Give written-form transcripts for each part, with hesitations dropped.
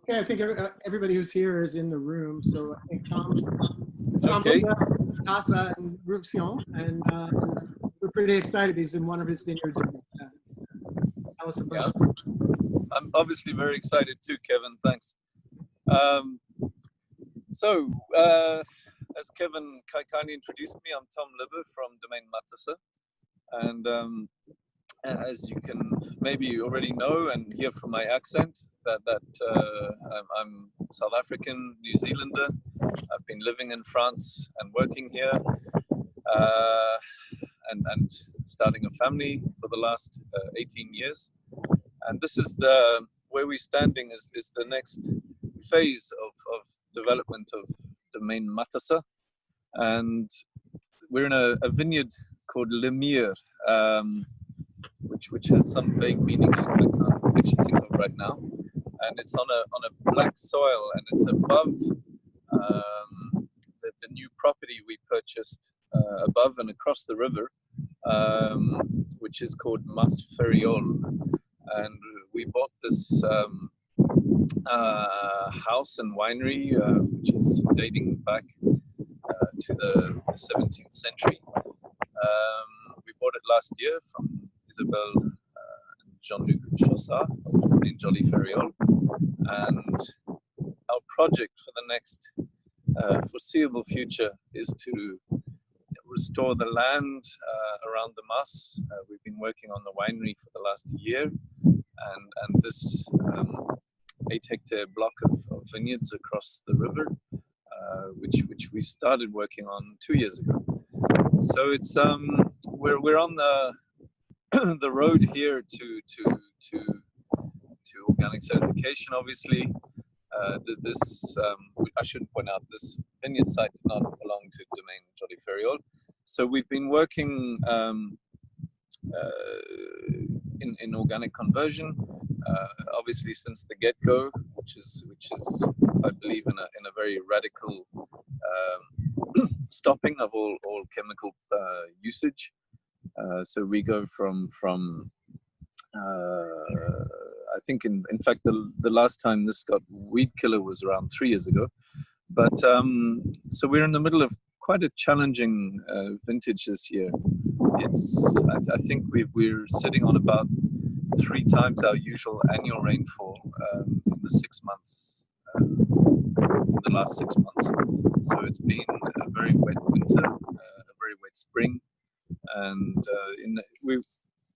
Okay, I think everybody who's here is in the room. So I think Tom Okay. Matassa and Rouxillon, and we're pretty excited. He's in one of his vineyards. Tell us a bunch of I'm obviously very excited too, Kevin. Thanks. As Kevin kindly introduced me, I'm Tom Libber from Domain Matassa, and as you can maybe already know and hear from my accent, I'm South African, New Zealander. I've been living in France and working here, and starting a family for the last 18 years. And this is where we're standing is the next phase of development of Domain Matassa, and we're in a vineyard called Lemire, which has some vague meaning I can't actually think of right now. And it's on a black soil, and it's above the new property we purchased above and across the river, which is called Mas Ferriol. And we bought this house and winery, which is dating back to the 17th century. We bought it last year from Isabelle and Jean-Luc Chaussat in Jolly Ferriol. And our project for the next foreseeable future is to restore the land around the Mas. We've been working on the winery for the last year, and this 8-hectare block of vineyards across the river, which we started working on 2 years ago. So it's we're on the road here to organic certification. Obviously, I should point out this vineyard site did not belong to Domain Jolly Ferriol. So we've been working in organic conversion, obviously since the get-go, which is I believe in a very radical stopping of all chemical usage. So we go from I think in fact the last time this got weed killer was around 3 years ago. But so we're in the middle of quite a challenging vintage this year. I think we're sitting on about 3 times our usual annual rainfall in the 6 months, the last 6 months. So it's been a very wet winter, a very wet spring, and we've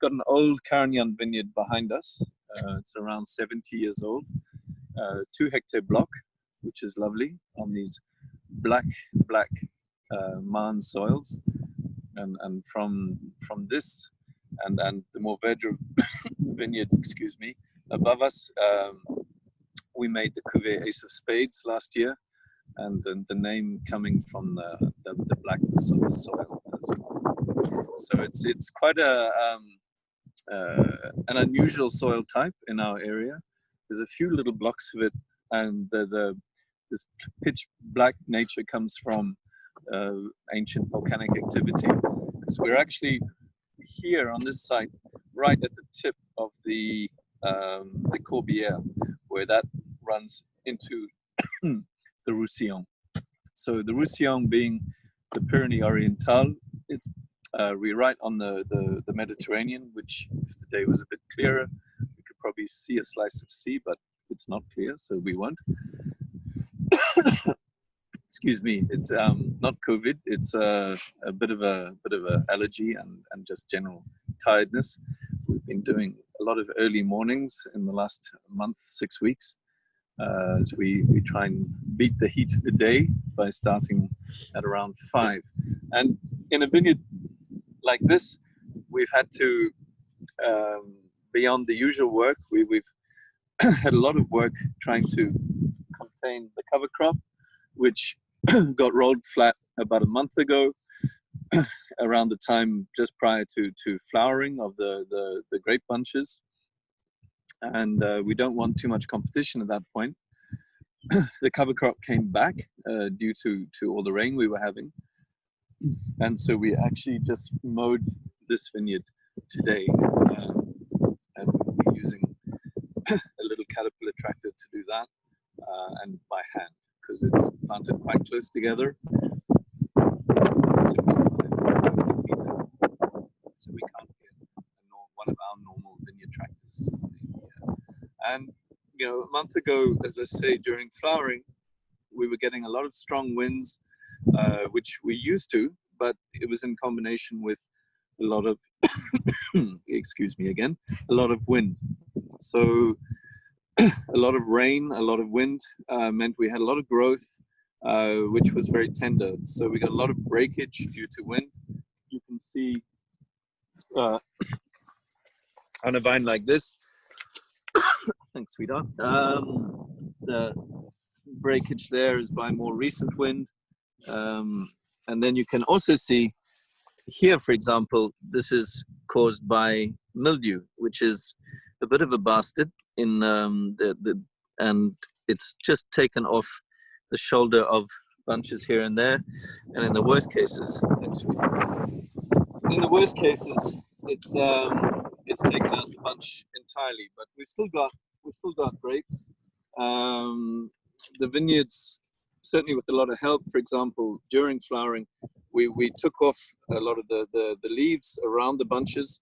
got an old Carignan vineyard behind us. It's around 70 years old, 2-hectare block, which is lovely on these black Marne soils, and from this and the Mourvèdre vineyard, excuse me, above us, we made the cuvée Ace of Spades last year, and the name coming from the blackness of the soil as well. So it's quite an unusual soil type in our area. There's a few little blocks of it, and this pitch black nature comes from ancient volcanic activity, because we're actually here on this site right at the tip of the Corbière, where that runs into the Roussillon. So the Roussillon being the Pyrénées Orientales, it's we're right on the Mediterranean, which if the day was a bit clearer, we could probably see a slice of sea, but it's not clear, so we won't. Excuse me, it's not COVID, it's a bit of a allergy and just general tiredness. We've been doing a lot of early mornings in the last month, 6 weeks, as we try and beat the heat of the day by starting at around 5. And in a vineyard like this, we've had to, beyond the usual work, we've had a lot of work trying to contain the cover crop, which got rolled flat about a month ago, around the time just prior to flowering of the grape bunches. And we don't want too much competition at that point. The cover crop came back due to all the rain we were having. And so we actually just mowed this vineyard today, and we'll be using a little Caterpillar tractor to do that. and by hand, because it's planted quite close together. So we can't get one of our normal vineyard tractors here. And a month ago, as I say, during flowering, we were getting a lot of strong winds, which we used to, but it was in combination with a lot of, excuse me again, a lot of wind. So a lot of rain, a lot of wind meant we had a lot of growth, which was very tender. So we got a lot of breakage due to wind. You can see on a vine like this, thanks, sweetheart, the breakage there is by more recent wind. And then you can also see here, for example, this is caused by mildew, which is a bit of a bastard in and it's just taken off the shoulder of bunches here and there. And in the worst cases, thanks, sweetie. In the worst cases, it's taken out the bunch entirely. But we've still got grapes. The vineyards, certainly with a lot of help, for example, during flowering, we took off a lot of the leaves around the bunches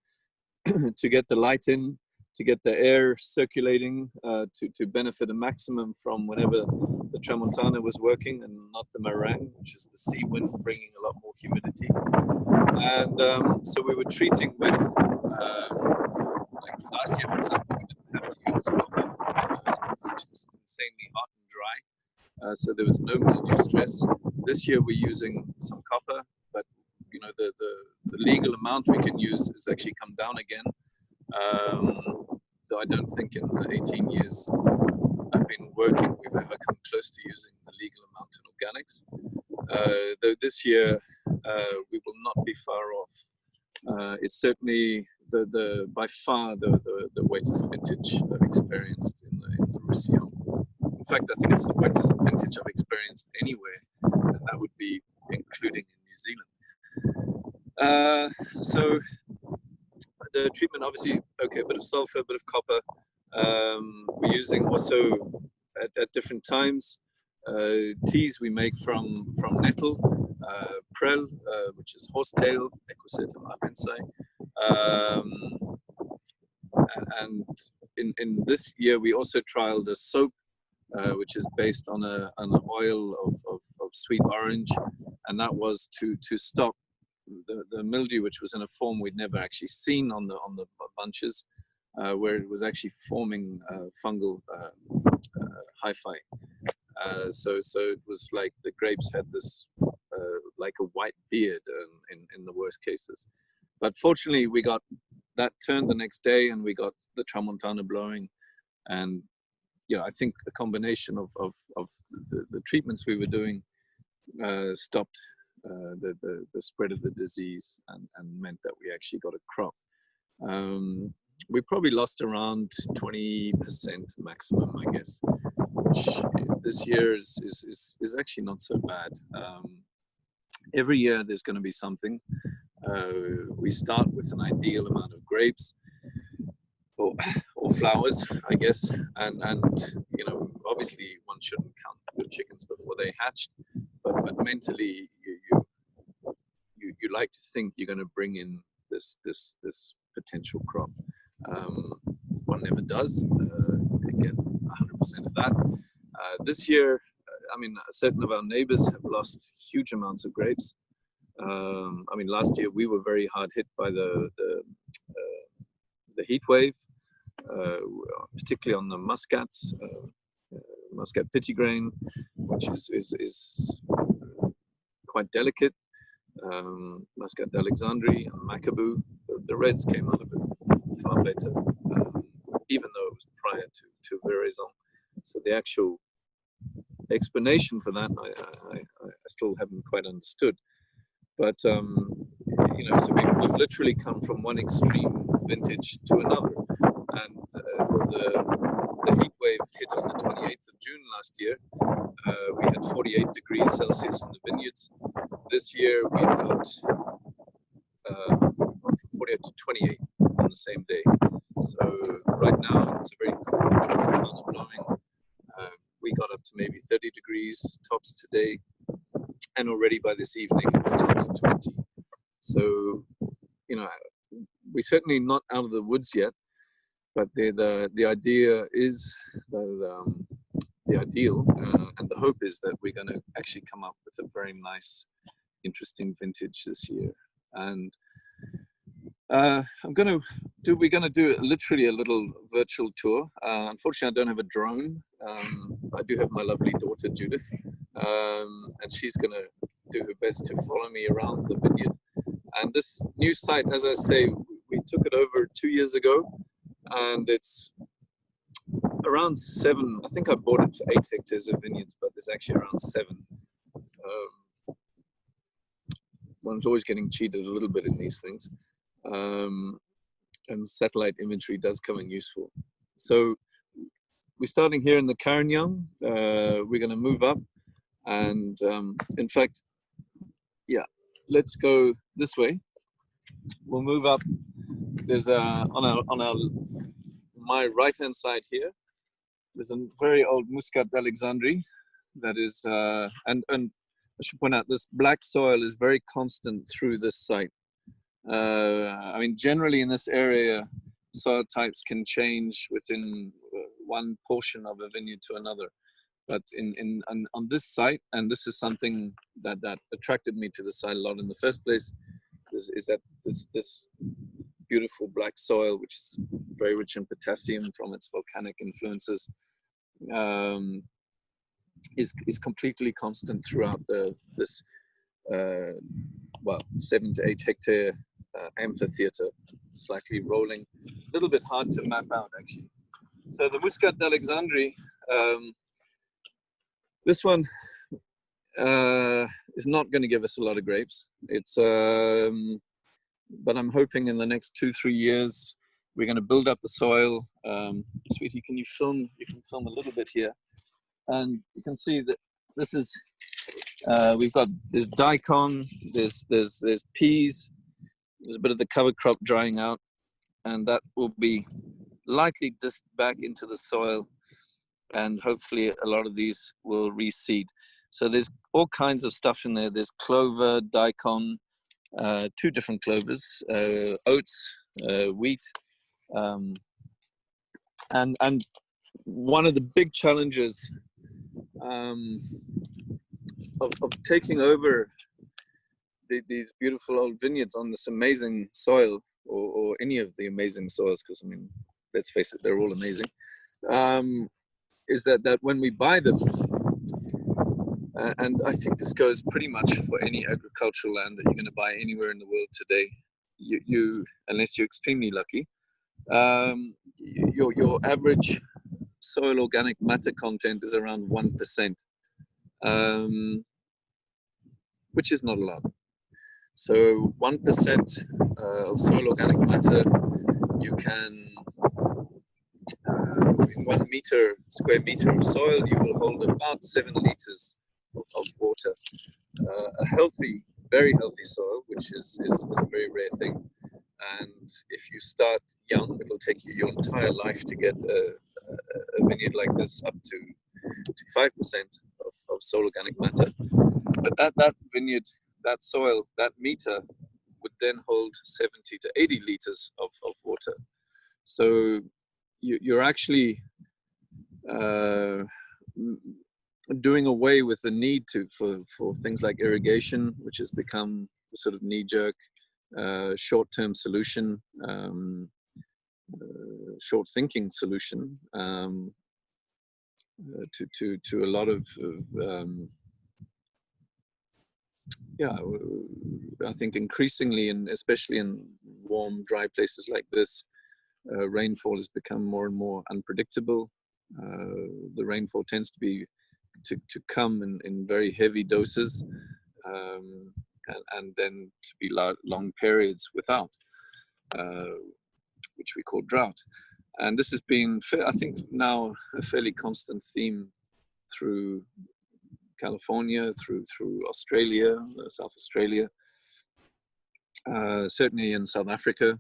to get the light in, to get the air circulating, to benefit a maximum from whenever the tramontana was working and not the meringue, which is the sea wind bringing a lot more humidity. And so we were treating with, like last year, for example, we didn't have to use copper. It was just insanely hot and dry. So there was no mildew stress. This year we're using some copper, but the legal amount we can use has actually come down again. Though I don't think in the 18 years I've been working we've ever come close to using the legal amount in organics. Though this year we will not be far off. It's certainly by far the wettest vintage I've experienced in the Roussillon. In fact, I think it's the wettest vintage I've experienced anywhere, and that would be including in New Zealand. So the treatment, obviously, okay, a bit of sulfur, a bit of copper. We're using also at different times teas we make from nettle, prel, which is horsetail, Equisetum arbensae. And in this year, we also trialed a soap, which is based on an oil of sweet orange, and that was to stop the mildew, which was in a form we'd never actually seen on the bunches, where it was actually forming fungal hyphae. So it was like the grapes had this like a white beard in the worst cases. But fortunately, we got that turned the next day, and we got the tramontana blowing, and I think a combination of the treatments we were doing stopped the spread of the disease and meant that we actually got a crop. We probably lost around 20% maximum, I guess, which this year is actually not so bad. Every year there's going to be something. We start with an ideal amount of grapes or flowers, I guess, and obviously one shouldn't count the chickens before they hatched, but mentally you like to think you're going to bring in this potential crop. One never does. Again, 100% of that. This year, certain of our neighbors have lost huge amounts of grapes. Last year we were very hard hit by the heat wave, particularly on the muscats, muscat petitgrain, which is quite delicate. Muscat d'Alexandrie and Macabou, the reds came out of it far better, even though it was prior to Veraison. So the actual explanation for that, I still haven't quite understood. But so we've literally come from one extreme vintage to another, and the heat wave hit on the 28th of June last year. We had 48 degrees Celsius in the vineyards. This year we got from 48 to 28 on the same day. So right now it's a very cool tramontana blowing. We got maybe 30 degrees tops today, and already by this evening it's down to 20. So, you know, we're certainly not out of the woods yet, but the idea is the ideal, and the hope is that we're going to actually come up with a very nice, interesting vintage this year. And we're going to do literally a little virtual tour. Unfortunately, I don't have a drone. I do have my lovely daughter Judith, and she's going to do her best to follow me around the vineyard. And this new site, as I say, we took it over 2 years ago, and it's around 7. I think I bought it for 8 hectares of vineyards, but there's actually around 7. One's always getting cheated a little bit in these things. And satellite imagery does come in useful. So we're starting here in the Carignan. We're going to move up, and in fact, yeah, let's go this way. We'll move up. There's on my right hand side here, there's a very old Muscat d'Alexandrie that is, and I should point out this black soil is very constant through this site. I mean, generally in this area, soil types can change within one portion of a vineyard to another. But on this site, and this is something that attracted me to the site a lot in the first place, is that this beautiful black soil, which is very rich in potassium from its volcanic influences, is completely constant throughout this 7 to 8 hectare amphitheater, slightly rolling, a little bit hard to map out actually. So the Muscat d'Alexandrie, this one is not going to give us a lot of grapes. It's but I'm hoping in the next 2-3 years we're going to build up the soil. Sweetie, can you film? You can film a little bit here, and you can see that this is we've got this daikon, there's peas. There's a bit of the cover crop drying out, and that will be lightly disked back into the soil, and hopefully a lot of these will reseed. So there's all kinds of stuff in there. There's clover, daikon, 2 different clovers, oats, wheat, and one of the big challenges of taking over these beautiful old vineyards on this amazing soil, or any of the amazing soils, because I mean, let's face it, they're all amazing, is that when we buy them, and I think this goes pretty much for any agricultural land that you're going to buy anywhere in the world today, you unless you're extremely lucky, your average soil organic matter content is around 1%, which is not a lot. So 1% of soil organic matter, you can, in 1 square meter of soil, you will hold about 7 liters of water. A healthy, very healthy soil, which is a very rare thing. And if you start young, it'll take you your entire life to get a vineyard like this up to 5% of soil organic matter. But that vineyard, that soil, that meter would then hold 70 to 80 liters of water. So you're actually doing away with the need for things like irrigation, which has become the sort of knee-jerk, short-term solution, short-thinking solution to a lot of I think increasingly, and especially in warm, dry places like this, rainfall has become more and more unpredictable. The rainfall tends to come in very heavy doses, and then to be long periods without, which we call drought. And this has been, I think, now a fairly constant theme through California, through Australia, South Australia, certainly in South Africa,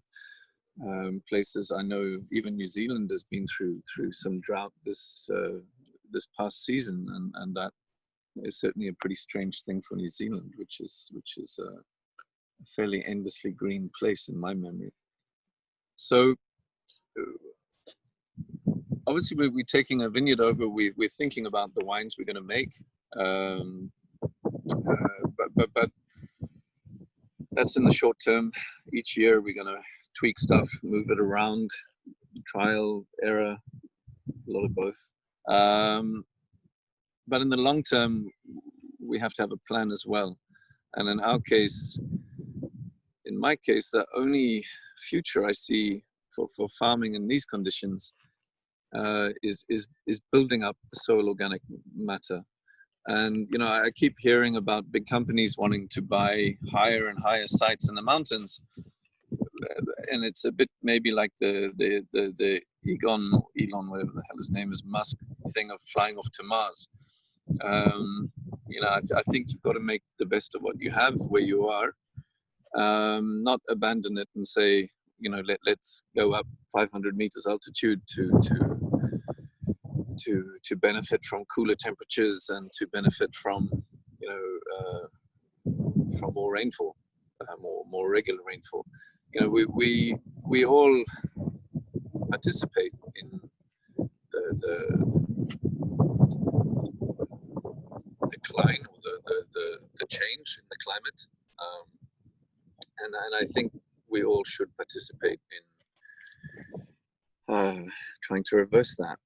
places I know, even New Zealand has been through some drought this this past season, and that is certainly a pretty strange thing for New Zealand, which is a fairly endlessly green place in my memory. So obviously we're taking a vineyard over. We're thinking about the wines we're going to make, but that's in the short term. Each year we're going to tweak stuff, move it around, trial, error, a lot of both. But in the long term, we have to have a plan as well. And in our case, in my case, the only future I see for farming in these conditions is building up the soil organic matter. And I keep hearing about big companies wanting to buy higher and higher sites in the mountains, and it's a bit maybe like the Elon, whatever the hell his name is, Musk thing of flying off to Mars. I think you've got to make the best of what you have where you are, not abandon it and say, let's go up 500 meters altitude to benefit from cooler temperatures and to benefit from from more rainfall, more regular rainfall. We all participate in the decline or the change in the climate, and I think we all should participate in trying to reverse that.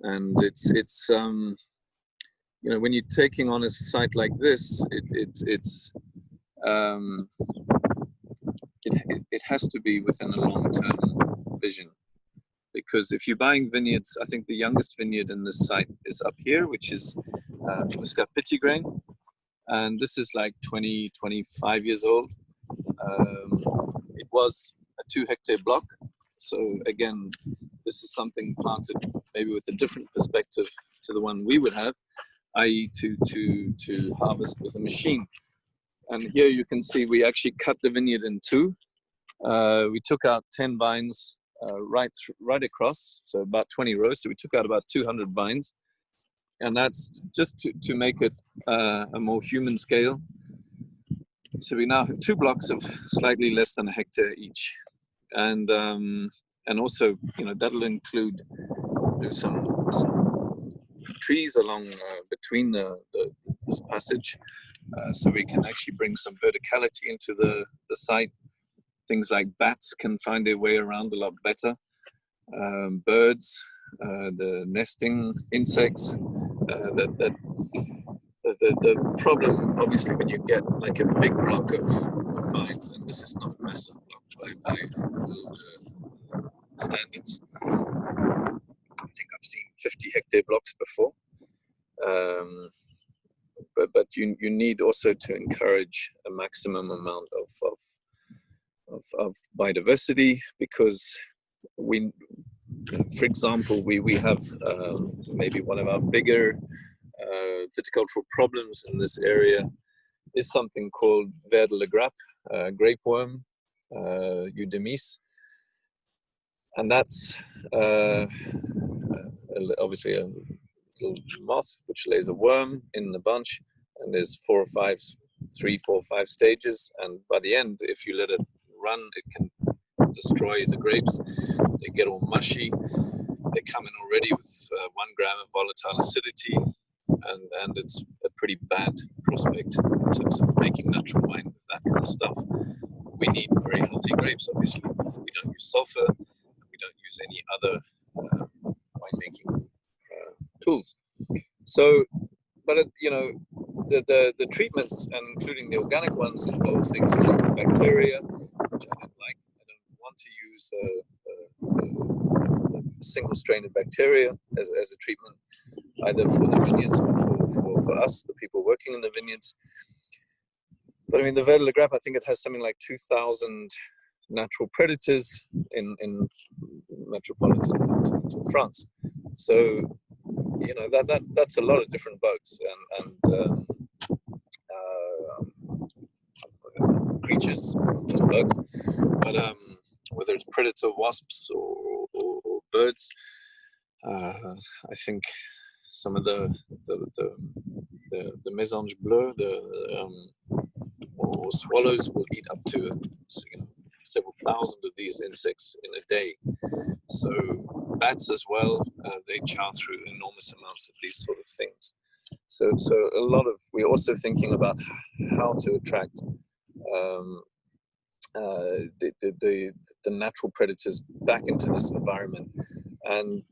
And it's when you're taking on a site like this, it has to be within a long-term vision. Because if you're buying vineyards, I think the youngest vineyard in this site is up here, which is Muscat Petitgrain, and this is like 25 years old. It was a 2-hectare block, so again, this is something planted maybe with a different perspective to the one we would have, i.e. to harvest with a machine. And here you can see we actually cut the vineyard in two. We took out 10 vines right across, so about 20 rows. So we took out about 200 vines, and that's just to make it a more human scale. So we now have 2 blocks of slightly less than a hectare each, and also that'll include some trees along between this passage, so we can actually bring some verticality into the site. Things like bats can find their way around a lot better. Birds, the nesting insects. The problem, obviously, when you get like a big block of vines, and this is not a massive block by world standards. I think I've seen 50-hectare blocks before. But you need also to encourage a maximum amount of biodiversity, because for example, we have maybe one of our bigger viticultural problems in this area is something called ver de la grappe, grape worm, eudemies, and that's obviously a little moth which lays a worm in the bunch, and there's 3, 4, 5 stages, and by the end, if you let it run, it can destroy the grapes. They get all mushy. They come in already with 1 gram of volatile acidity, and it's a pretty bad prospect in terms of making natural wine with that kind of stuff. We need very healthy grapes, obviously. We don't use sulfur. We don't use any other winemaking tools. So, but the treatments, and including the organic ones, involve things like bacteria, which I don't like. I don't want to use a single strain of bacteria as a treatment, either for the vineyards or for us, the people working in the vineyards. But I mean, the Ver de la Grappe, I think it has something like 2,000 natural predators in metropolitan France. So, that's a lot of different bugs and creatures, not just bugs. But whether it's predator wasps or birds, I think some of the mésange bleu, or swallows will eat up to several thousand of these insects in a day. So bats as well, they chow through enormous amounts of these sort of things. So we're also thinking about how to attract the natural predators back into this environment. And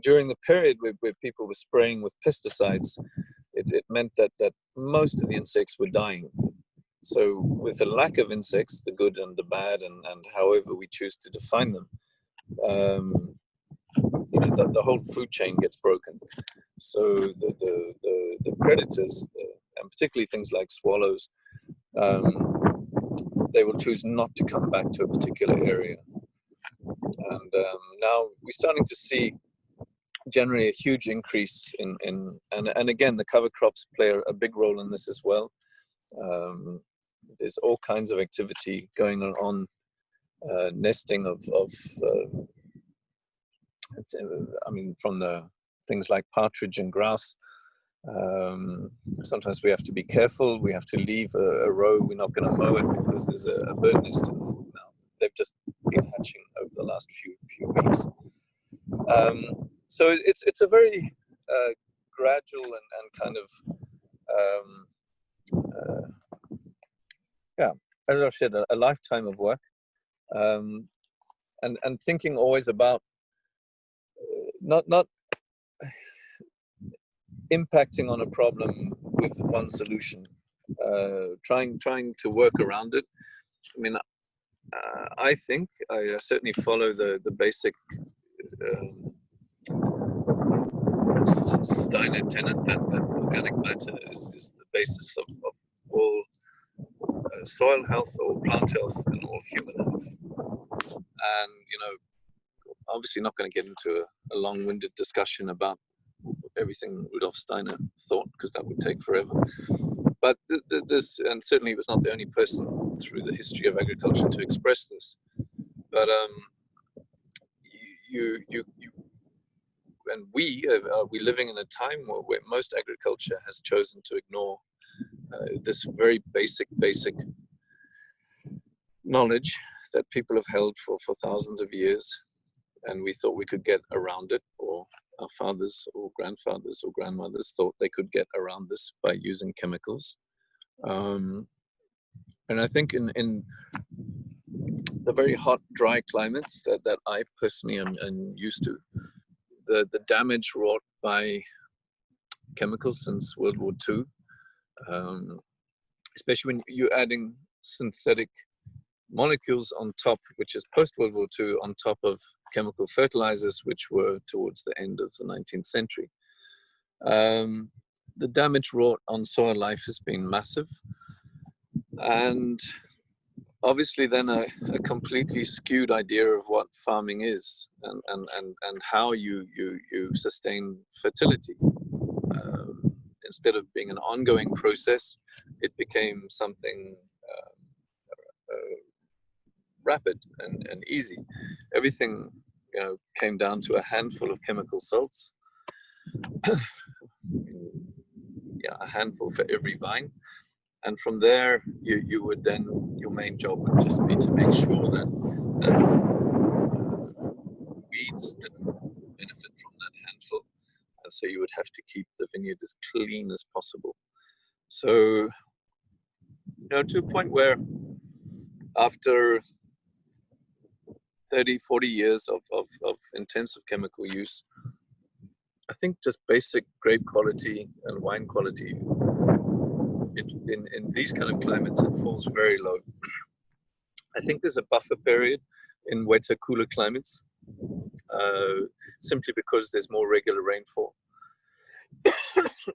during the period where people were spraying with pesticides, it meant that most of the insects were dying. So with a lack of insects, the good and the bad, and however we choose to define them, the whole food chain gets broken. So the predators, and particularly things like swallows, they will choose not to come back to a particular area. And now we're starting to see generally a huge increase and again, the cover crops play a big role in this as well. There's all kinds of activity going on, nesting of from the things like partridge and grouse. Sometimes we have to be careful. We have to leave a row. We're not going to mow it because there's a bird nest now. They've just been hatching over the last few weeks. So it's a very gradual and kind of as I said, a lifetime of work, and thinking always about not impacting on a problem with one solution, trying to work around it. I mean, I think I certainly follow the basic Steiner tenet that organic matter is the basis of all soil health, all plant health, and all human health. And obviously not going to get into a long-winded discussion about everything Rudolf Steiner thought, because that would take forever. But this, and certainly he was not the only person through the history of agriculture to express this. But you and we're living in a time where most agriculture has chosen to ignore this very basic knowledge that people have held for thousands of years, and we thought we could get around it, or our fathers or grandfathers or grandmothers thought they could get around this by using chemicals. And I think in the very hot, dry climates that I personally am used to, the damage wrought by chemicals since World War II, especially when you're adding synthetic molecules on top, which is post-World War II, on top of chemical fertilizers, which were towards the end of the 19th century. The damage wrought on soil life has been massive. And obviously then a completely skewed idea of what farming is and how you sustain fertility. Instead of being an ongoing process, it became something rapid and easy. Everything came down to a handful of chemical salts. A handful for every vine. And from there, you would then, your main job would just be to make sure that weeds didn't benefit from that handful. And so you would have to keep the vineyard as clean as possible. So, to a point where after 30, 40 years of intensive chemical use, I think just basic grape quality and wine quality, in these kind of climates, it falls very low. I think there's a buffer period in wetter, cooler climates, simply because there's more regular rainfall.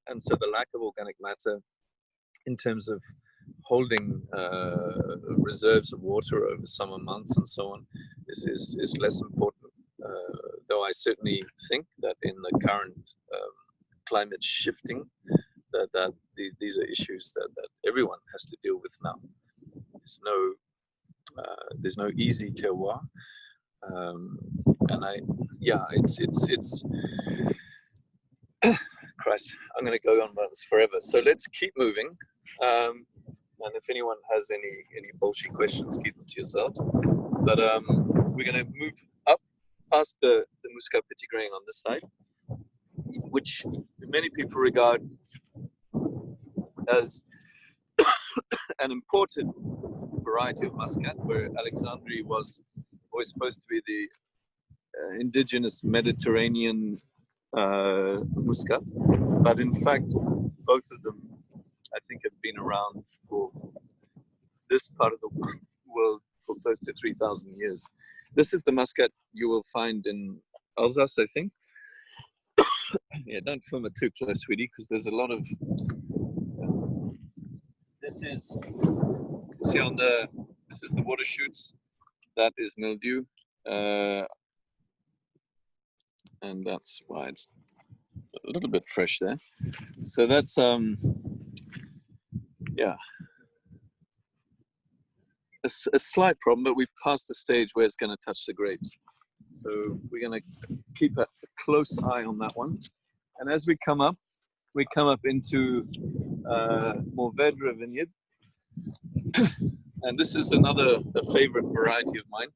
And so the lack of organic matter in terms of holding reserves of water over summer months and so on is less important. Though I certainly think that in the current climate shifting, that these are issues that everyone has to deal with now. There's no easy terroir, and it's Christ, I'm going to go on about this forever. So let's keep moving. And if anyone has any bullshit questions, keep them to yourselves. But we're going to move up past the Muscat Petit Grain on this side, which many people regard as an imported variety of Muscat, where Alexandrie was always supposed to be the indigenous Mediterranean Muscat. But in fact, both of them, I think, have been around for this part of the world for close to 3,000 years. This is the Muscat you will find in Alsace, I think. Yeah, don't film it too close, sweetie, because there's a lot of. This is see on the. This is the water shoots. That is mildew, and that's why it's a little bit fresh there. So that's yeah, a slight problem, but we've passed the stage where it's going to touch the grapes. So we're going to keep a close eye on that one. And as we come up into Mourvèdre Vineyard. And this is another favorite variety of mine.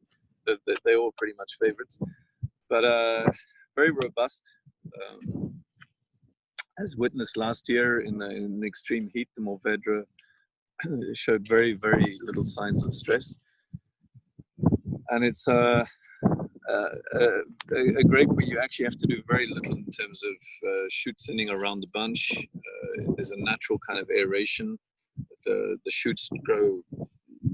They're all pretty much favorites, but very robust. As witnessed last year in the extreme heat, the Mourvèdre showed very, very little signs of stress. And it's a grape where you actually have to do very little in terms of shoot thinning around the bunch. There's a natural kind of aeration. The shoots grow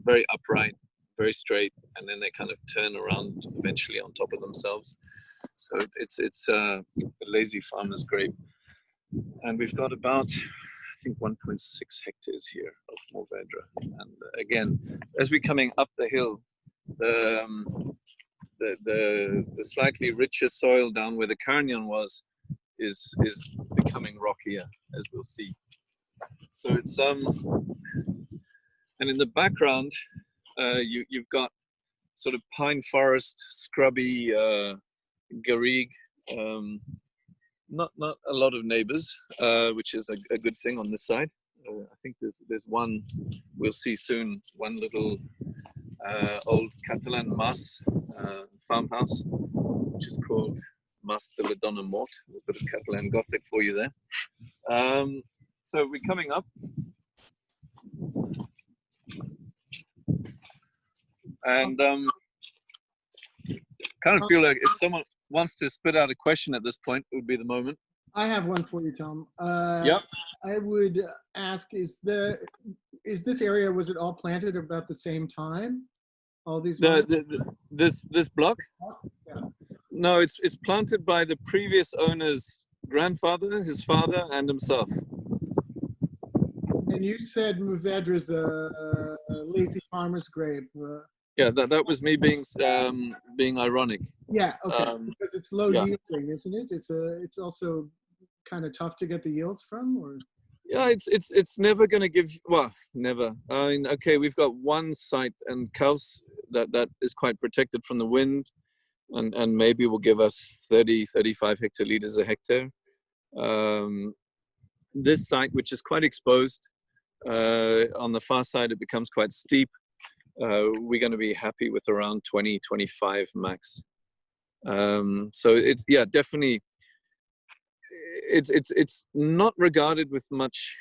very upright, very straight, and then they kind of turn around eventually on top of themselves. So it's a lazy farmer's grape. And we've got about, I think, 1.6 hectares here of Mourvèdre. And again, as we're coming up the hill, the slightly richer soil down where the Carignan was is becoming rockier, as we'll see. So it's and in the background, you've got sort of pine forest, scrubby garrigue. Not a lot of neighbors, which is a good thing on this side. I think there's one we'll see soon. One little old Catalan mas farmhouse, which is called Mas de la Donna Mort. A bit of Catalan Gothic for you there. So we're coming up. And kind of feel like if someone wants to spit out a question at this point, it would be the moment. I have one for you, Tom. Yep. I would ask, is this area, was it all planted about the same time? All these this block? Yeah. No, it's planted by the previous owner's grandfather, his father, and himself. And you said Mourvèdre is a lazy farmer's grape. Yeah, that was me being ironic. Yeah, okay. Because it's low yielding, isn't it? It's also kind of tough to get the yields from, or? Yeah, it's never going to give. Well, never. I mean, okay, we've got one site and Kels that is quite protected from the wind, and maybe will give us 30-35 hectoliters a hectare. This site, which is quite exposed, on the far side it becomes quite steep. We're going to be happy with around 20-25 max. So it's definitely. It's not regarded with much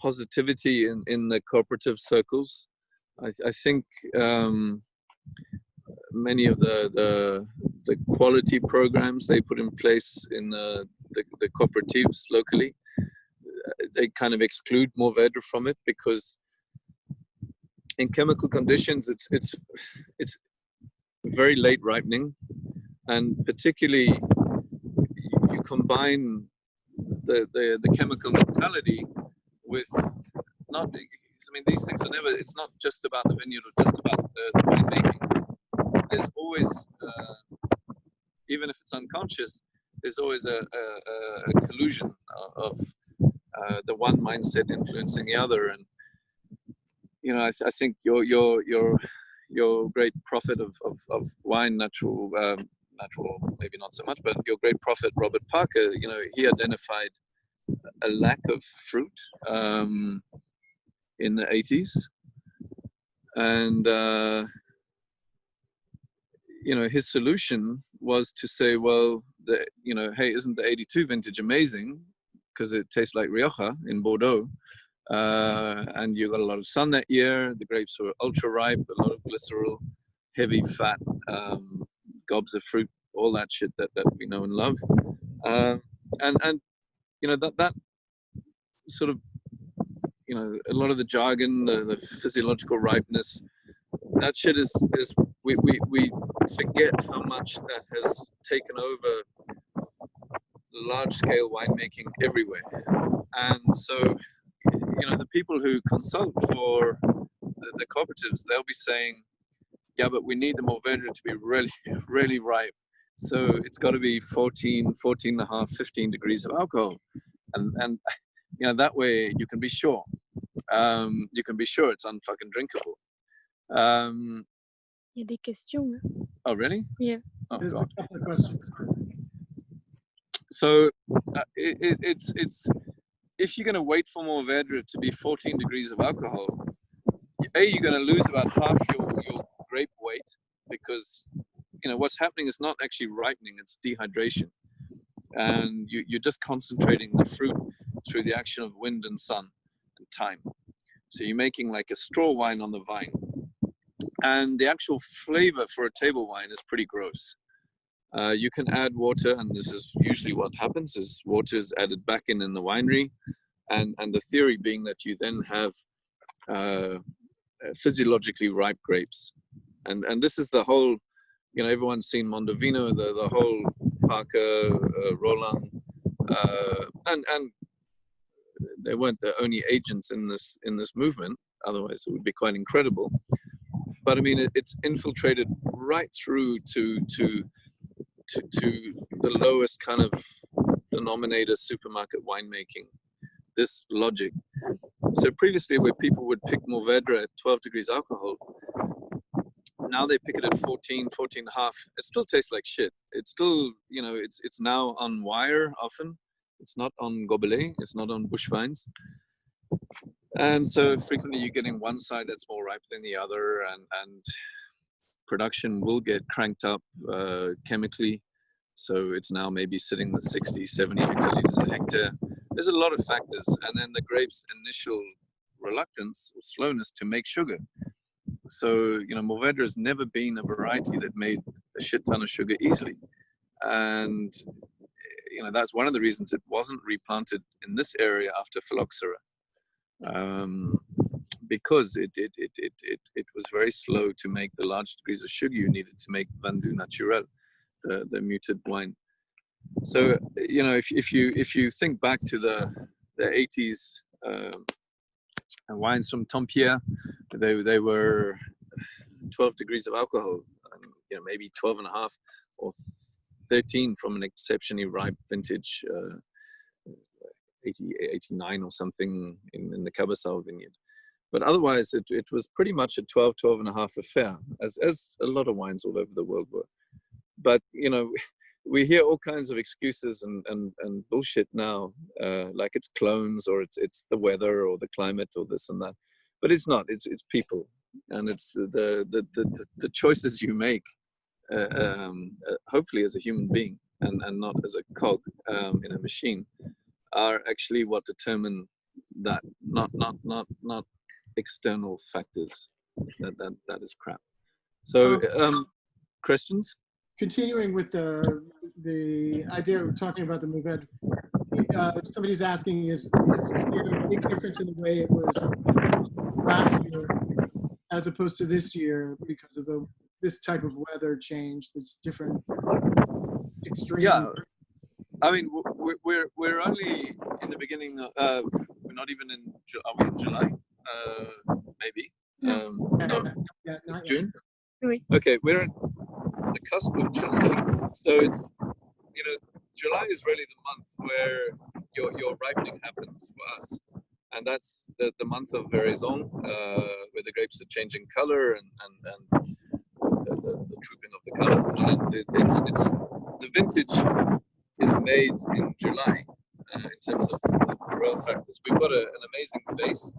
positivity in the cooperative circles. I think many of the quality programs they put in place in the cooperatives locally, they kind of exclude Mourvèdre from it, because in chemical conditions it's very late ripening, and particularly you combine the chemical mentality with not. I mean, these things are never. It's not just about the vineyard or just about the winemaking. There's always, even if it's unconscious, there's always a collusion of the one mindset influencing the other. And you know, I think your great prophet of wine, natural natural, maybe not so much, but your great prophet Robert Parker, he identified a lack of fruit in the 80s, and his solution was to say, well, hey, isn't the 82 vintage amazing because it tastes like Rioja in Bordeaux, and you got a lot of sun that year, the grapes were ultra ripe, a lot of glycerol, heavy fat, gobs of fruit, all that shit that we know and love, and that sort of, a lot of the jargon, the physiological ripeness, that shit is we forget how much that has taken over large scale winemaking everywhere. And so, the people who consult for the cooperatives, they'll be saying, yeah, but we need the Mourvèdre to be really, really ripe. So it's got to be 14 and a half, 15 degrees of alcohol. And that way you can be sure. You can be sure it's unfucking drinkable. Il y a des questions. Oh, really? Yeah. Oh, There's God. a couple of questions. So it's if you're going to wait for Mourvèdre to be 14 degrees of alcohol, you're going to lose about half your grape weight, because what's happening is not actually ripening, it's dehydration, and you're just concentrating the fruit through the action of wind and sun and time. So you're making like a straw wine on the vine, and the actual flavor for a table wine is pretty gross. You can add water, and this is usually what happens, is water is added back in the winery, and the theory being that you then have physiologically ripe grapes, and this is the whole, everyone's seen Mondovino, the whole Parker, Roland, and they weren't the only agents in this movement, otherwise it would be quite incredible. But I mean, it's infiltrated right through to the lowest kind of denominator supermarket winemaking, this logic. So previously, where people would pick Mourvèdre at 12 degrees alcohol, now they pick it at 14 and a half. It still tastes like shit. It's still, it's now on wire often. It's not on gobelet, it's not on bush vines. And so frequently you're getting one side that's more ripe than the other, and production will get cranked up chemically. So it's now maybe sitting with 60, 70 hectoliters a hectare. There's a lot of factors. And then the grape's initial reluctance or slowness to make sugar. So, Mourvèdre has never been a variety that made a shit ton of sugar easily. And, that's one of the reasons it wasn't replanted in this area after phylloxera. Because it was very slow to make the large degrees of sugar you needed to make vin doux naturel, the muted wine. So if you think back to the 80s wines from Tempierre, they were 12 degrees of alcohol, maybe 12 and a half or 13 from an exceptionally ripe vintage, 89 or something in the Cabernet Vineyard. But otherwise, it was pretty much a 12 and a half affair, as a lot of wines all over the world were. But, we hear all kinds of excuses and bullshit now, like it's clones, or it's the weather or the climate or this and that. But it's not, it's people. And it's the choices you make, hopefully as a human being and not as a cog in a machine, are actually what determine that, not external factors. That is crap. So questions? Continuing with the idea of talking about the Mourvèdre, somebody's asking, is there a big difference in the way it was last year as opposed to this year because of this type of weather change, this different extreme? Yeah, I mean, we're only in the beginning. We're not even in. Are we in July? Maybe. It's June. Oui. Okay, we're at the cusp of July, so it's July is really the month where your ripening happens for us, and that's the month of veraison, where the grapes are changing color and the trooping of the color. It's the vintage is made in July in terms of the real factors. We've got an amazing base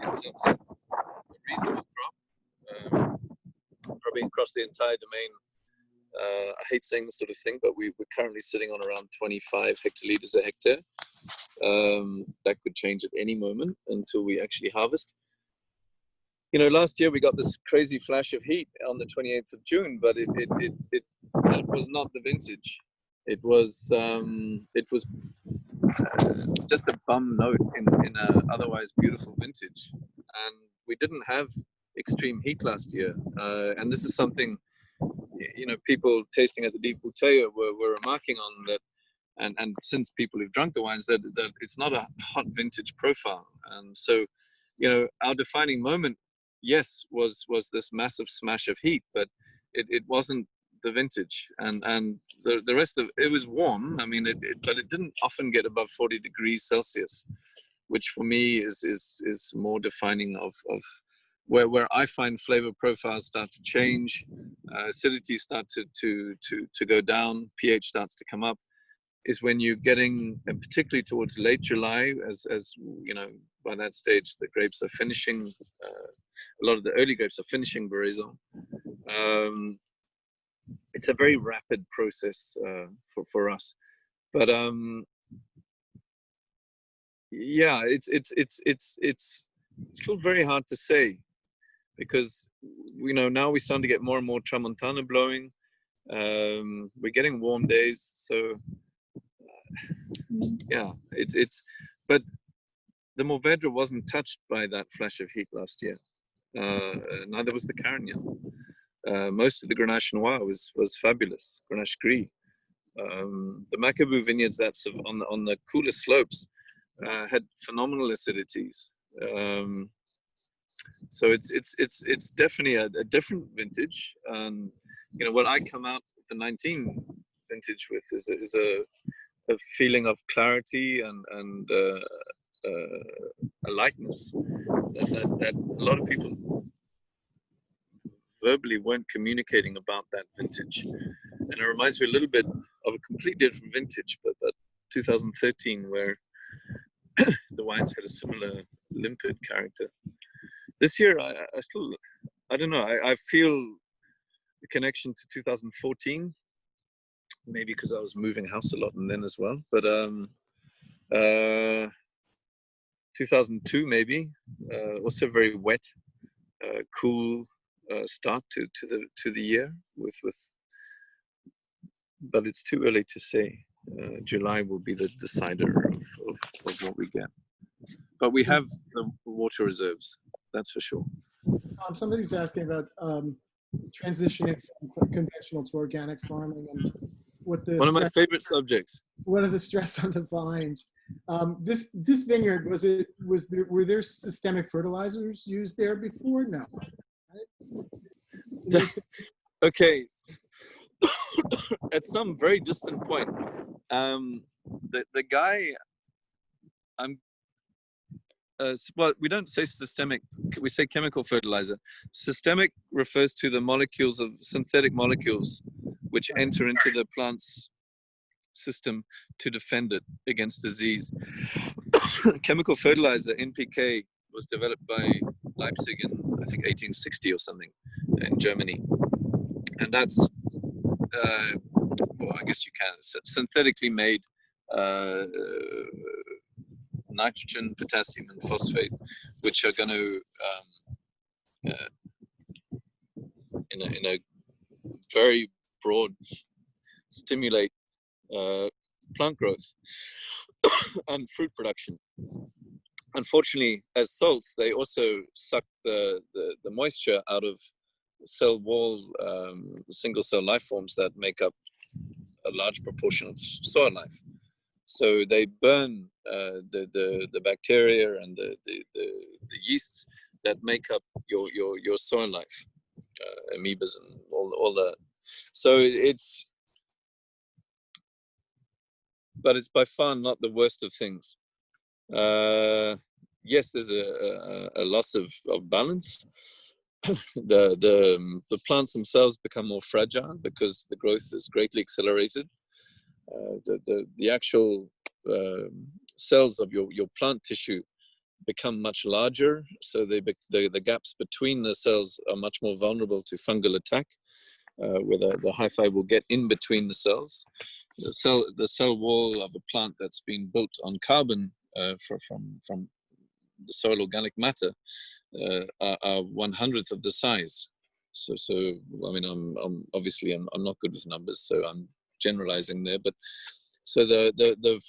in terms of a reasonable crop, probably across the entire domain. I hate saying this sort of thing, but we're currently sitting on around 25 hectoliters a hectare. That could change at any moment until we actually harvest. You know, last year we got this crazy flash of heat on the 28th of June, but that was not the vintage. It was just a bum note in a otherwise beautiful vintage, and we didn't have extreme heat last year. And this is something, you know, people tasting at the Deep Bouteille were remarking on that. And since people who've drunk the wines, that it's not a hot vintage profile. And so, you know, our defining moment, yes, was this massive smash of heat, but it wasn't the vintage. And the rest of it was warm. I mean, but it didn't often get above 40 degrees Celsius, which for me is more defining of where I find flavor profiles start to change, acidity start to go down, pH starts to come up, is when you're getting, and particularly towards late July, as you know, by that stage the grapes are finishing. A lot of the early grapes are finishing Veraison. It's a very rapid process for us, but yeah, it's still very hard to say, because you know, now we're starting to get more and more Tramontana blowing. We're getting warm days, so yeah, but the Mourvèdre wasn't touched by that flash of heat last year. Neither was the Carignan. Most of the Grenache Noir was fabulous. Grenache Gris. The Macabou vineyards that's on the cooler slopes had phenomenal acidities. So it's definitely a different vintage. You know, what I come out with the 19 vintage with is a feeling of clarity and a lightness that a lot of people verbally weren't communicating about that vintage. And it reminds me a little bit of a completely different vintage, but that 2013, where the wines had a similar limpid character. This year, I don't know, I feel the connection to 2014, maybe because I was moving house a lot and then as well, but 2002 maybe, also very wet, cool start to the year with, but it's too early to say. July will be the decider of what we get, but we have the water reserves, that's for sure. Somebody's asking about transitioning from conventional to organic farming, and what the one of my favorite subjects. What are the stress on the vines? This vineyard, were there systemic fertilizers used there before? No. Right? Okay. At some very distant point, the guy, well, we don't say systemic, we say chemical fertilizer. Systemic refers to the molecules of synthetic molecules which enter into the plant's system to defend it against disease. Chemical fertilizer, NPK, was developed by Leipzig in, I think, 1860 or something in Germany. And that's, well, I guess you can, synthetically made nitrogen, potassium, and phosphate, which are going to, in a very broad, stimulate plant growth and fruit production. Unfortunately, as salts, they also suck the moisture out of cell wall, single cell life forms that make up a large proportion of soil life. So they burn the bacteria and the yeasts that make up your soil life, amoebas and all that. So but it's by far not the worst of things. Yes, there's a loss of balance, the plants themselves become more fragile because the growth is greatly accelerated. The actual cells of your plant tissue become much larger, so the gaps between the cells are much more vulnerable to fungal attack, where the hyphae will get in between the cells. The cell wall of a plant that's been built on carbon from the soil organic matter are 1/100th of the size. So I mean, I'm obviously I'm not good with numbers, so I'm generalizing there. But so the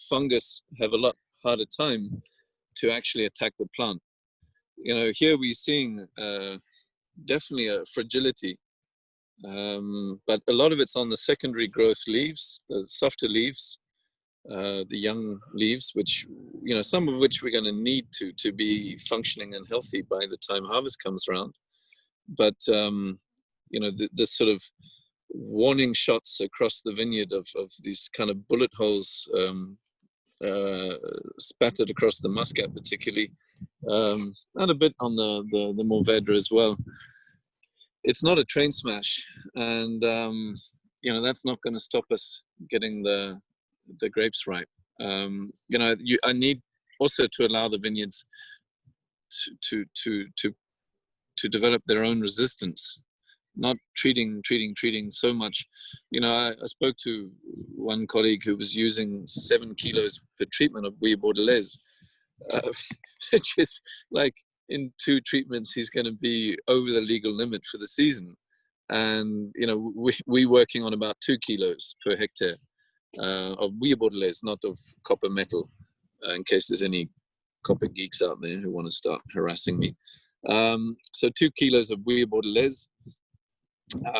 fungus have a lot harder time to actually attack the plant. You know, here we're seeing definitely a fragility, but a lot of it's on the secondary growth leaves, the softer leaves, the young leaves, which, you know, some of which we're going to need to be functioning and healthy by the time harvest comes around. But you know, this sort of warning shots across the vineyard of these kind of bullet holes spattered across the muscat particularly, and a bit on the Mourvèdre as well. It's not a train smash, and you know, that's not going to stop us getting the grapes ripe. You know, I need also to allow the vineyards to develop their own resistance, not treating so much. You know, I spoke to one colleague who was using 7 kilos per treatment of Bouillie Bordelaise, which is like, in 2 treatments he's going to be over the legal limit for the season. And you know, we working on about 2 kilos per hectare of Bouillie Bordelaise, not of copper metal, in case there's any copper geeks out there who want to start harassing me. So 2 kilos of Bouillie Bordelaise,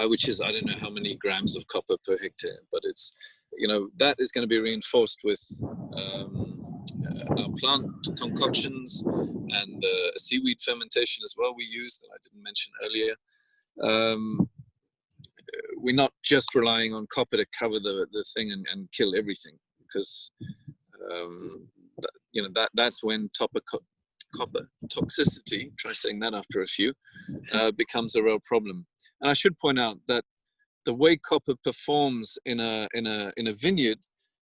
which is, I don't know how many grams of copper per hectare, but it's, you know, that is going to be reinforced with our plant concoctions and seaweed fermentation as well we use, that I didn't mention earlier. We're not just relying on copper to cover the thing and kill everything, because you know, that's when copper toxicity, try saying that after a few, becomes a real problem. And I should point out that the way copper performs in a vineyard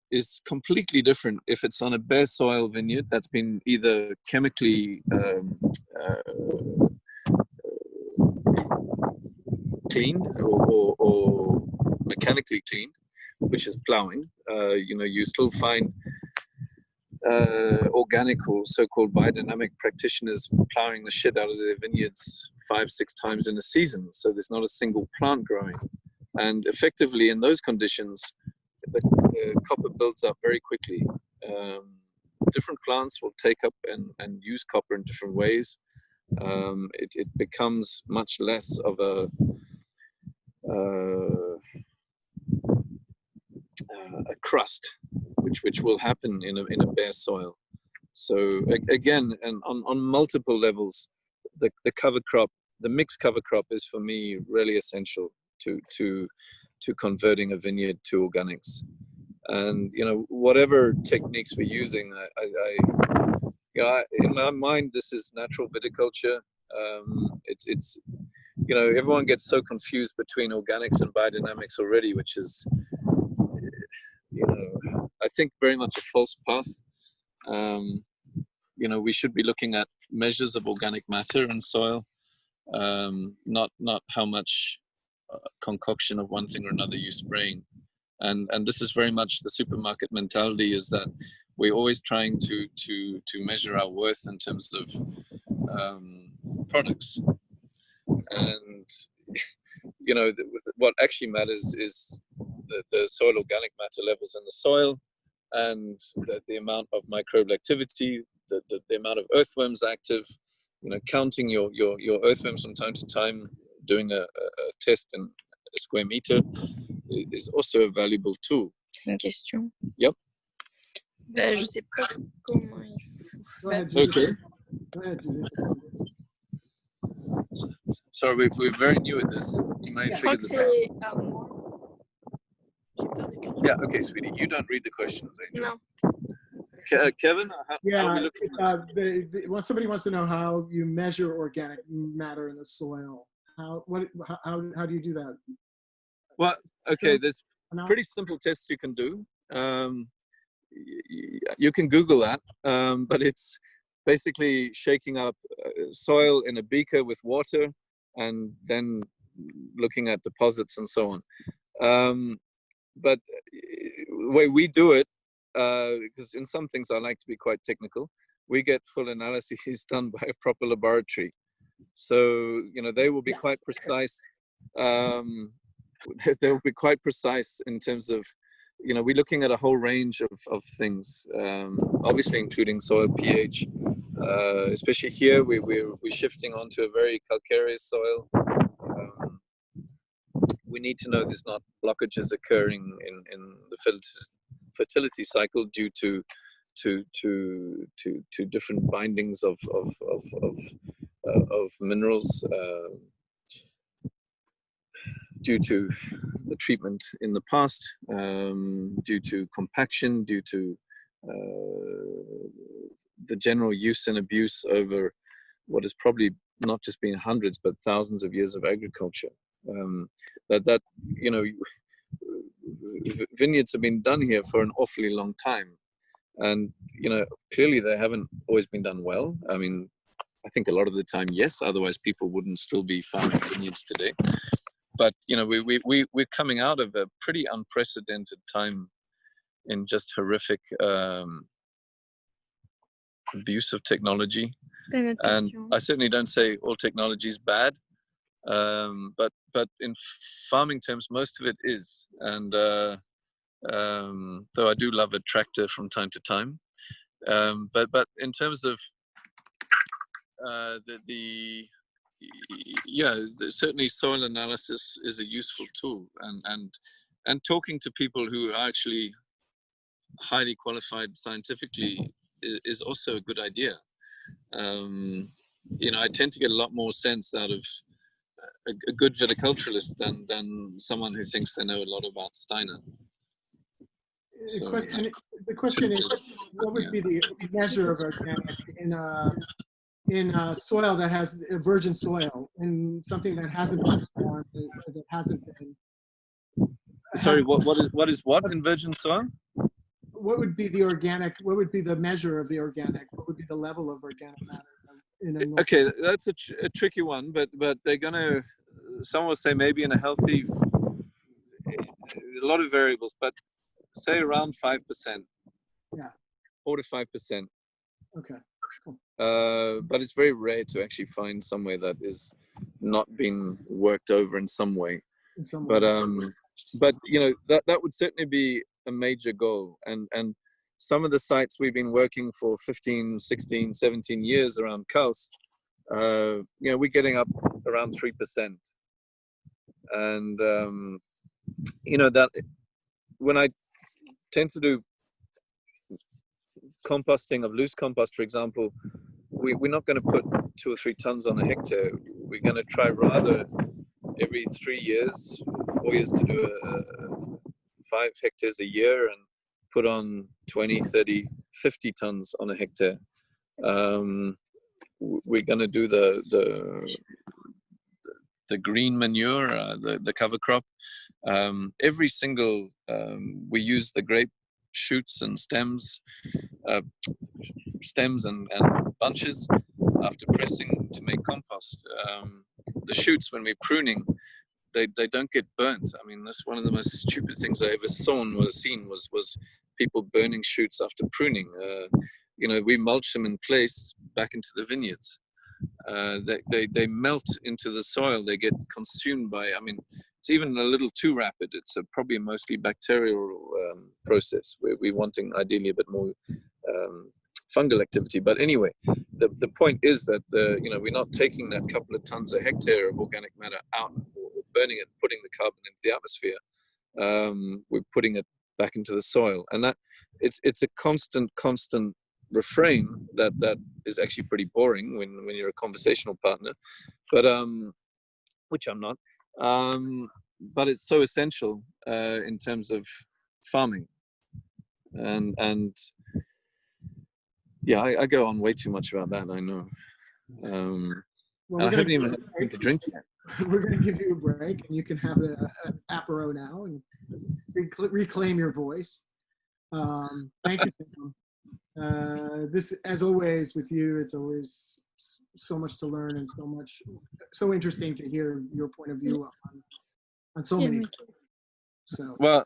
is completely different if it's on a bare soil vineyard that's been either chemically cleaned or mechanically cleaned, which is plowing. You know, you still find organic or so-called biodynamic practitioners plowing the shit out of their vineyards 5-6 times in a season, so there's not a single plant growing. And effectively in those conditions, the copper builds up very quickly. Different plants will take up and use copper in different ways. It becomes much less of a crust, which will happen in a bare soil. So again, and on multiple levels, the cover crop, the mixed cover crop, is for me really essential to converting a vineyard to organics. And you know, whatever techniques we're using, in my mind, this is natural viticulture. It's you know, everyone gets so confused between organics and biodynamics already, which is, you know, I think very much a false path. You know, we should be looking at measures of organic matter in soil, not how much concoction of one thing or another you're spraying. And this is very much the supermarket mentality, is that we're always trying to measure our worth in terms of products. And you know, what actually matters is the soil organic matter levels in the soil, and the amount of microbial activity, the amount of earthworms active. You know, counting your earthworms from time to time, doing a test in a square meter, is also a valuable tool. Une question. Yep. Je sais pas comment il faut faire. Okay. Go ahead, Judith. Sorry, we're very new at this. You may Je crois figure que this out. c'est à moi. J'ai peur de cliquer. Yeah, okay, sweetie. You don't read the questions, Angel. Non. Kevin, how are we Yeah, looking? well, somebody wants to know how you measure organic matter in the soil. How do you do that? Well, okay, there's Now? pretty simple tests you can do. You can Google that, but it's basically shaking up soil in a beaker with water and then looking at deposits and so on. But the way we do it, because in some things I like to be quite technical, we get full analyses done by a proper laboratory. So, they will be quite precise. They will be quite precise in terms of, we're looking at a whole range of things, obviously including soil pH. Especially here, we're shifting onto a very calcareous soil. We need to know there's not blockages occurring in the fertility cycle due to different bindings of minerals, due to the treatment in the past, due to compaction, due to the general use and abuse over what has probably not just been hundreds but thousands of years of agriculture. Vineyards have been done here for an awfully long time, and clearly they haven't always been done well. I mean, I think a lot of the time, yes, otherwise people wouldn't still be farming vineyards today. But we're coming out of a pretty unprecedented time in just horrific abuse of technology. And I certainly don't say all technology is bad, but in farming terms, most of it is. And though I do love a tractor from time to time, but in terms of certainly soil analysis is a useful tool, and talking to people who are actually highly qualified scientifically is also a good idea. I tend to get a lot more sense out of a good viticulturalist than someone who thinks they know a lot about Steiner. The question is, what would be the measure of organic in soil that has a virgin soil, in something that hasn't been formed, that hasn't been? Sorry, what is in virgin soil? What would be the organic? What would be the measure of the organic? What would be the level of organic matter? Okay, that's a tricky one, but they're gonna. Some will say maybe in a healthy. There's a lot of variables, but say around 5%. Yeah. 4 to 5%. Okay. Cool. But it's very rare to actually find somewhere that is not being worked over in some way. But that would certainly be a major goal. And some of the sites we've been working for 15, 16, 17 years around Kals, we're getting up around 3%. And that when I tend to do composting of loose compost, for example, we're not going to put 2 or 3 tons on a hectare. We're going to try rather every 3 years, 4 years to do 5 hectares a year and put on 20, 30, 50 tons on a hectare. We're going to do the green manure, the cover crop. Every single, we use the grape shoots and stems and bunches after pressing to make compost. The shoots, when we're pruning, they don't get burnt. I mean, that's one of the most stupid things I ever seen was people burning shoots after pruning. We mulch them in place back into the vineyards. They melt into the soil. They get consumed by, it's even a little too rapid. It's probably a mostly bacterial process where we're wanting ideally a bit more fungal activity. But anyway, the point is that we're not taking that couple of tons a hectare of organic matter out or burning it, putting the carbon into the atmosphere. We're putting it back into the soil, and that it's a constant refrain that is actually pretty boring when you're a conversational partner, but which I'm not. But it's so essential in terms of farming, and Yeah, I go on way too much about that. I know. Well, And I haven't even had anything to drink yet. We're going to give you a break, and you can have an apero now and reclaim your voice. Thank you, Tim. This, as always, with you, it's always so much to learn and so interesting to hear your point of view on so many things. So, well,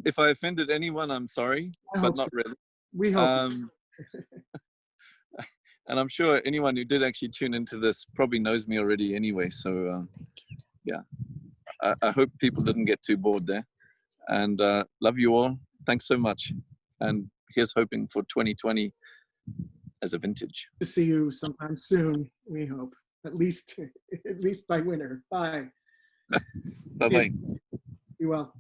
if I offended anyone, I'm sorry, but not really. We hope. And I'm sure anyone who did actually tune into this probably knows me already anyway. So, yeah, I hope people didn't get too bored there. And love you all. Thanks so much. And here's hoping for 2020 as a vintage. To see you sometime soon, we hope. At least by winter. Bye. Bye-bye. Be well.